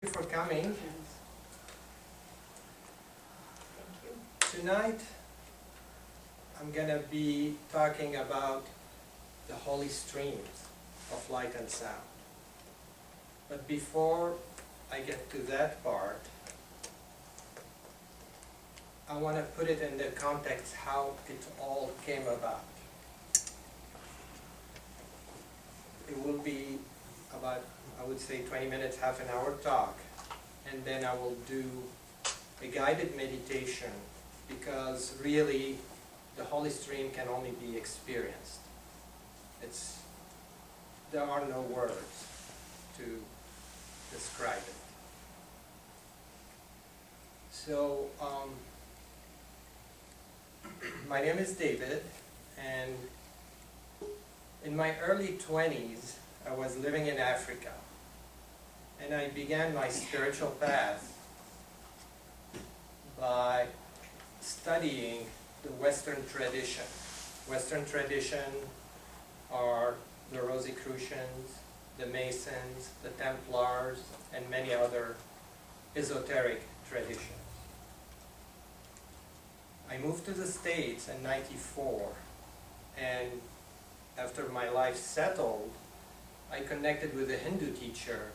you for coming. Thank you. Tonight, I'm going to be talking about the holy streams of light and sound. But before I get to that part, I want to put it in the context how it all came about. It will be about, I would say, 20 minutes, half an hour talk, and then I will do a guided meditation, because really the Holy Stream can only be experienced. There are no words to describe it. So, my name is David, and in my early 20s, I was living in Africa, and I began my spiritual path by studying the Western tradition. Western tradition are the Rosicrucians, the Masons, the Templars, and many other esoteric traditions. I moved to the States in '94, and after my life settled, I connected with a Hindu teacher,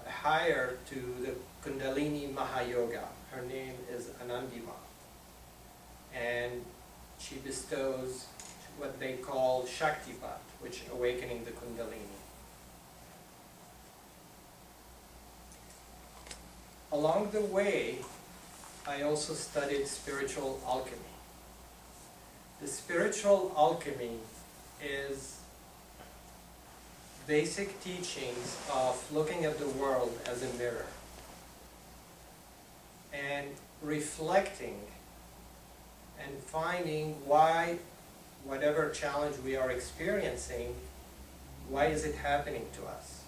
hired to the Kundalini Mahayoga. Her name is Anandima, and she bestows what they call Shaktipat, which is awakening the Kundalini. Along the way, I also studied spiritual alchemy. The spiritual alchemy is basic teachings of looking at the world as a mirror and reflecting and finding why whatever challenge we are experiencing, why is it happening to us?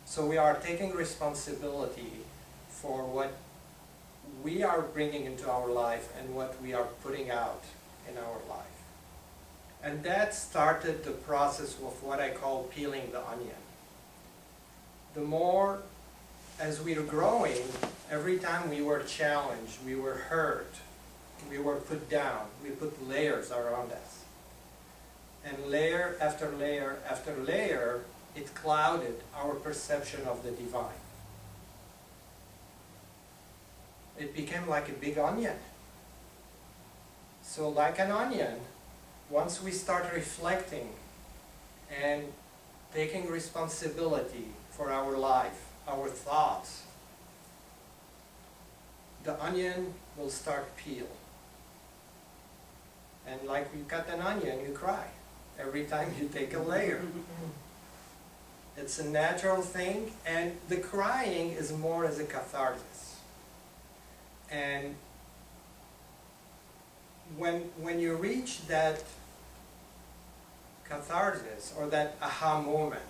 So we are taking responsibility for what we are bringing into our life and what we are putting out in our life. And that started the process of what I call peeling the onion. The more, as we were growing, every time we were challenged, we were hurt, we were put down, we put layers around us. And layer after layer after layer, it clouded our perception of the divine. It became like a big onion. So like an onion, once we start reflecting and taking responsibility for our life, our thoughts, the onion will start peel. And like you cut an onion, you cry every time you take a layer. It's a natural thing, and the crying is more as a catharsis. And when you reach that catharsis or that aha moment,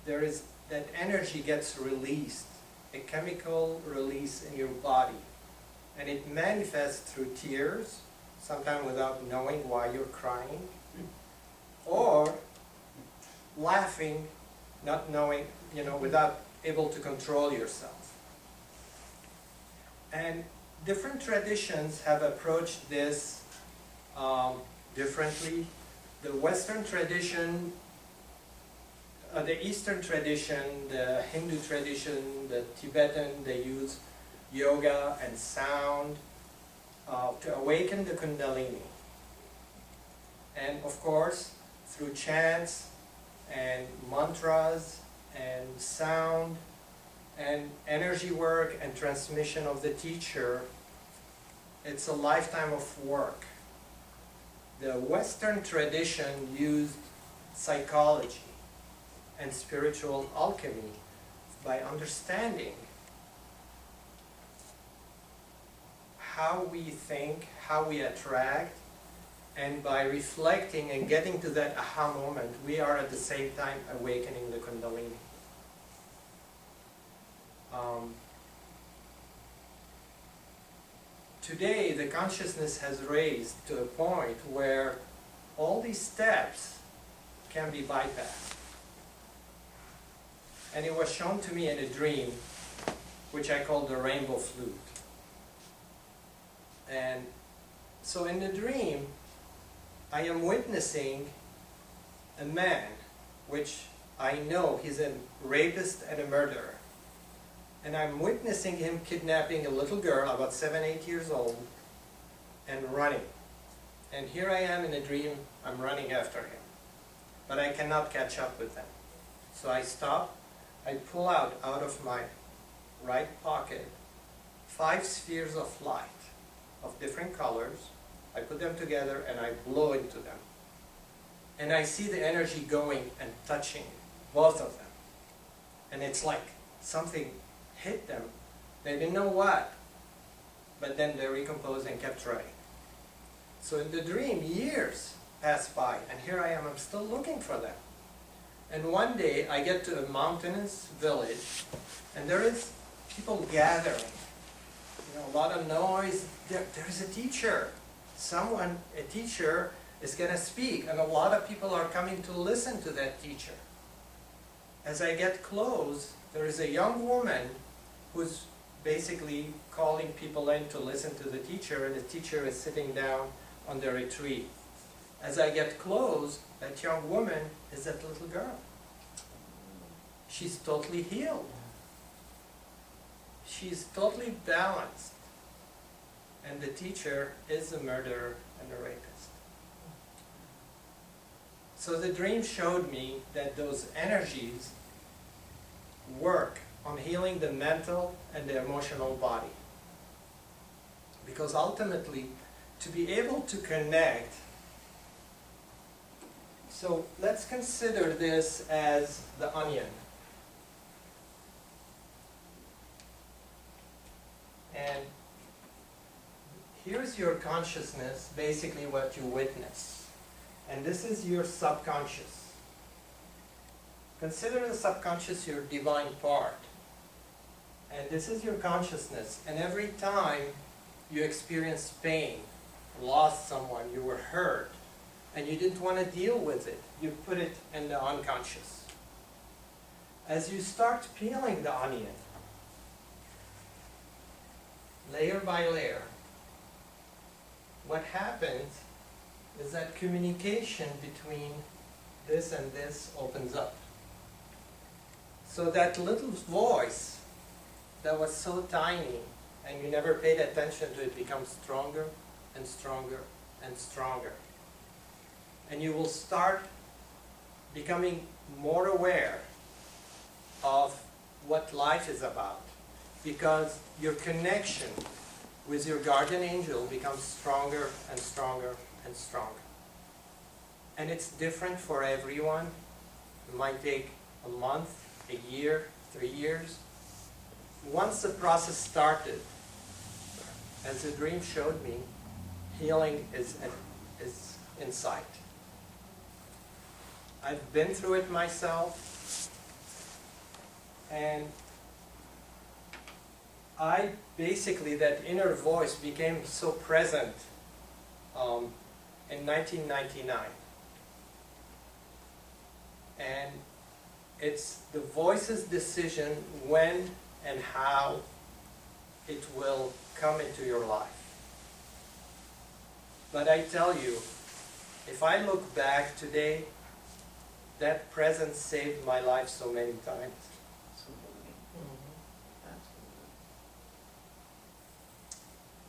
there is that energy gets released, a chemical release in your body, and it manifests through tears, sometimes without knowing why you're crying, or laughing, not knowing, without able to control yourself. And different traditions have approached this differently. The Western tradition, the Eastern tradition, the Hindu tradition, the Tibetan, they use yoga and sound to awaken the Kundalini. And of course, through chants and mantras and sound and energy work and transmission of the teacher, it's a lifetime of work. The Western tradition used psychology and spiritual alchemy by understanding how we think, how we attract, and by reflecting and getting to that aha moment, we are at the same time awakening the Kundalini. Today, the consciousness has raised to a point where all these steps can be bypassed. and it was shown to me in a dream, which I call the rainbow flute. And so in the dream, I am witnessing a man, which I know he's a rapist and a murderer. And I'm witnessing him kidnapping a little girl, about 7, 8 years old, and running. And here I am in a dream, I'm running after him. But I cannot catch up with them. So I stop, I pull out of my right pocket 5 spheres of light of different colors. I put them together and I blow into them. And I see the energy going and touching both of them. And it's like something hit them. They didn't know what, but then they recomposed and kept running. So in the dream, years pass by, and here I am, I'm still looking for them. And one day I get to a mountainous village, and there is people gathering. You know, a lot of noise. There's a teacher. A teacher is going to speak, and a lot of people are coming to listen to that teacher. As I get close, there is a young woman who's basically calling people in to listen to the teacher, and the teacher is sitting down under a tree. As I get close, that young woman is that little girl. She's totally healed. She's totally balanced. And the teacher is a murderer and a rapist. So the dream showed me that those energies work on healing the mental and the emotional body. Because ultimately, to be able to connect, so let's consider this as the onion. And here's your consciousness, basically what you witness. And this is your subconscious. Consider the subconscious your divine part. And this is your consciousness. And every time you experience pain, lost someone, you were hurt, and you didn't want to deal with it, you put it in the unconscious. As you start peeling the onion, layer by layer, what happens is that communication between this and this opens up. So that little voice that was so tiny and you never paid attention to it becomes stronger and stronger and stronger. And you will start becoming more aware of what life is about, because your connection with your guardian angel becomes stronger and stronger and stronger. And it's different for everyone. It might take a month, a year, 3 years. Once the process started, as the dream showed me, healing is in sight. I've been through it myself, and that inner voice became so present in 1999. And it's the voice's decision when and how it will come into your life. But I tell you, if I look back today, that presence saved my life so many times. Absolutely.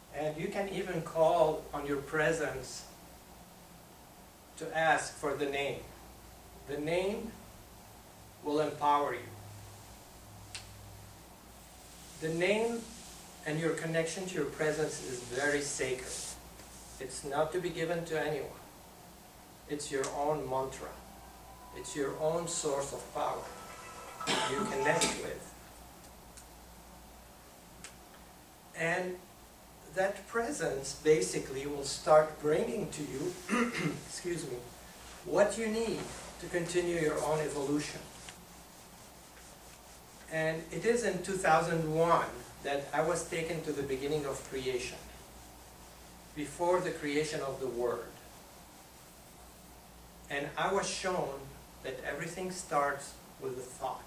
Absolutely. And you can even call on your presence to ask for the name. The name will empower you. The name and your connection to your presence is very sacred. It's not to be given to anyone. It's your own mantra. It's your own source of power you connect with. And that presence basically will start bringing to you, excuse me, what you need to continue your own evolution. And it is in 2001 that I was taken to the beginning of creation, before the creation of the Word. And I was shown that everything starts with a thought.